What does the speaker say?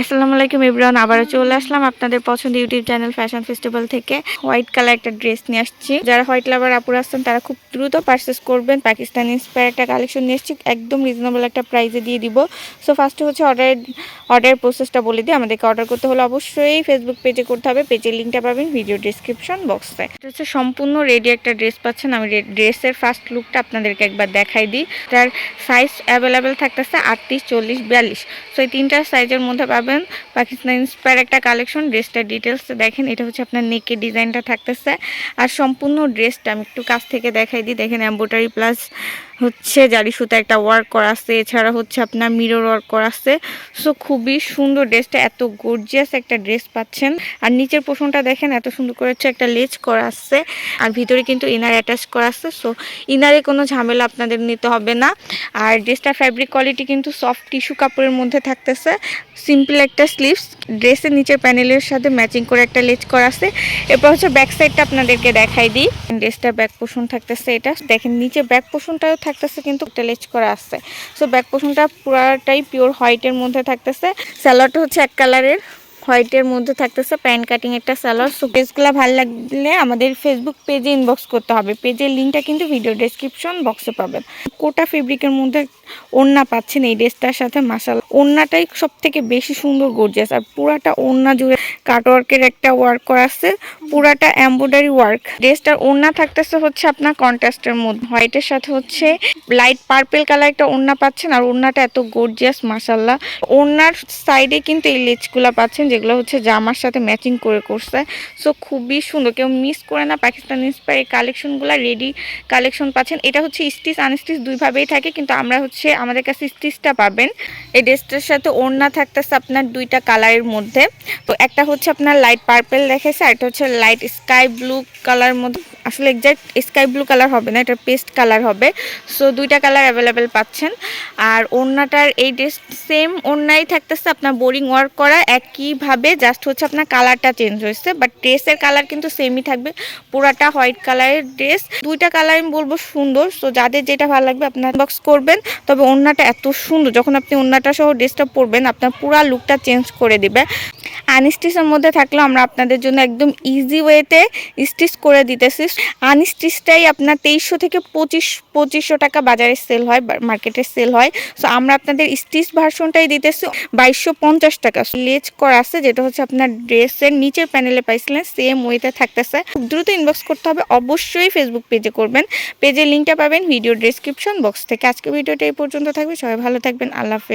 আসসালামু আলাইকুম এভরিওয়ান, আবারও চলে আসলাম আপনাদের পছন্দ ইউটিউব চ্যানেল ফ্যাশন ফেস্টিভ্যাল থেকে। হোয়াইট কালার একটা ড্রেস নিয়ে আসছি। যারা হোয়াইট লাভার আপুরা আসছেন তারা খুব দ্রুত পারচেস করবেন। পাকিস্তানি ইন্সপায়ার একটা কালেকশন নিয়ে এসেছি, একদম রিজনেবল একটা প্রাইসে দিয়ে দিব। সো ফার্স্টে হচ্ছে অর্ডারের প্রসেসটা বলে দিই। আমাদেরকে অর্ডার করতে হলে অবশ্যই ফেসবুক পেজে করতে হবে। পেজের লিঙ্কটা পাবেন ভিডিও ডিসক্রিপশন বক্সে। এটা হচ্ছে সম্পূর্ণ রেডি একটা ড্রেস পাচ্ছেন। আমি ড্রেসের ফার্স্ট লুকটা আপনাদেরকে একবার দেখাই দিই। তার সাইজ অ্যাভেলেবেল থাকতেছে 38, 40, 42। সো এই তিনটা সাইজের মধ্যে পাবেন পাকিস্তান ইন্সপায়ার একটা কালেকশন। ড্রেসটার ডিটেলস দেখেন, এটা হচ্ছে আপনার নেকের ডিজাইনটা থাকতেছে। আর সম্পূর্ণ ড্রেসটা আমি একটু কাছ থেকে দেখাই দিই। দেখেন এমব্রয়ডারি প্লাস হচ্ছে জারি সুতা একটা ওয়ার্ক করা আছে, এছাড়া হচ্ছে আপনার মিরর ওয়ার্ক করা আছে। সো খুবই সুন্দর ড্রেসটা, এত গর্জিয়াস একটা ড্রেস পাচ্ছেন। আর নিচের পোর্শনটা দেখেন এত সুন্দর করে হচ্ছে একটা লেজ করা আছে, আর ভিতরে কিন্তু ইনার অ্যাটাচ করা আছে। সো ইনারে কোনো ঝামেলা আপনাদের নিতে হবে না। আর ড্রেসটার ফ্যাব্রিক কোয়ালিটি কিন্তু সফট টিস্যু কাপড়ের মধ্যে থাকতেছে। সিম্পল একটা স্লিভস, ড্রেসের নিচের প্যানেলের সাথে ম্যাচিং করে একটা লেজ করা আছে। এরপর হচ্ছে ব্যাক সাইডটা আপনাদেরকে দেখাই দিই। ড্রেসটার ব্যাক পোর্শন থাকতেছে এটা, দেখেন নিচে ব্যাক পোর্শনটাও থাকতেছে কিন্তু একটা লেজ করা আছে। সো ব্যাক পোর্শনটা পুরাটাই পিওর হোয়াইটের মধ্যে থাকতেছে। স্যালোয়ারটা হচ্ছে এক কালারের হোয়াইটের মধ্যে থাকতেছে, প্যান্ট কাটিং একটা সালোয়ার। সো ড্রেসগুলো ভালো লাগলে আমাদের ফেসবুক পেজে ইনবক্স করতে হবে। পেজের লিঙ্কটা কিন্তু ভিডিও ডেসক্রিপশন বক্সে পাবেন। কোটা ফেব্রিকের মধ্যে ওড়না পাচ্ছেন এই ড্রেসটার সাথে। মাশাআল্লাহ, ওড়নাটাই সব থেকে বেশি সুন্দর গর্জিয়াস। আর পুরাটা ওড়না জুড়ে কাটওয়ার্কের একটা ওয়ার্ক করা আছে, পুরাটা এমব্রয়ডারি ওয়ার্ক। ড্রেসটার ওড়না থাকতেছে হচ্ছে আপনার কন্ট্রাস্টের মধ্যে, হোয়াইটের সাথে হচ্ছে লাইট পার্পেল কালার একটা ওড়না পাচ্ছেন। আর ওড়নাটা এত গর্জিয়াস মাশাআল্লাহ। ওড়নার সাইডে কিন্তু এই লেজগুলো পাচ্ছেন, যেগুলো হচ্ছে জামার সাথে ম্যাচিং করে করছে। সো খুবই সুন্দর, কেউ মিস করে না। পাকিস্তান ইন্সপায়ার এই কালেকশনগুলো রেডি কালেকশন পাচ্ছেন। এটা হচ্ছে স্টিচ আনস্টিচ দুইভাবেই থাকে, কিন্তু আমরা হচ্ছে আমাদের কাছে স্টিচটা পাবেন। এই ড্রেসটার সাথে ওড়না থাকতেছে আপনার দুইটা কালারের মধ্যে। তো একটা হচ্ছে আপনার লাইট পার্পেল দেখেছে, আর এটা হচ্ছে লাইট স্কাই ব্লু কালার মধ্যে। আসলে এক্সাক্ট স্কাই ব্লু কালার হবে না, এটা পেস্ট কালার হবে। সো দুইটা কালার অ্যাভেলেবেল পাচ্ছেন। আর ওড়নাটার এই ড্রেস সেম ওড়নাই থাকতেছে আপনার বোরিং ওয়ার্ক করা একইভাবে, জাস্ট হচ্ছে আপনার কালারটা চেঞ্জ হয়েছে, বাট ড্রেসের কালার কিন্তু সেমই থাকবে। পুরাটা হোয়াইট কালারের ড্রেস, দুইটা কালার আমি বলবো সুন্দর। সো যাদের যেটা ভালো লাগবে আপনার বক্স করবেন। তবে ওড়নাটা এত সুন্দর, যখন আপনি ওড়নাটা সহ ড্রেসটা পরবেন আপনার পুরা লুকটা চেঞ্জ করে দিবে। আনস্টিচের মধ্যে থাকলেও আমরা আপনাদের জন্য একদম ইজি ওয়েতে স্টিচ করে দিতেছি। আনস্টিচটাই আপনার 2300 থেকে 2500 টাকা বাজারে সেল হয়, মার্কেটে সেল হয়। সো আমরা আপনাদের স্টিচ ভার্সনটাই দিতেছি 2250 টাকা। লেজ করা আছে, যেটা হচ্ছে আপনার ড্রেসের নিচের প্যানেলে পাইছিলেন, সেম ওয়েতে থাকতেছে। খুব দ্রুত ইনবক্স করতে হবে, অবশ্যই ফেসবুক পেজে করবেন। পেজের লিঙ্কটা পাবেন ভিডিও ডেসক্রিপশন বক্স থেকে। আজকে ভিডিওটা এই পর্যন্ত থাকবে, সবাই ভালো থাকবেন, আল্লাহ হাফেজ।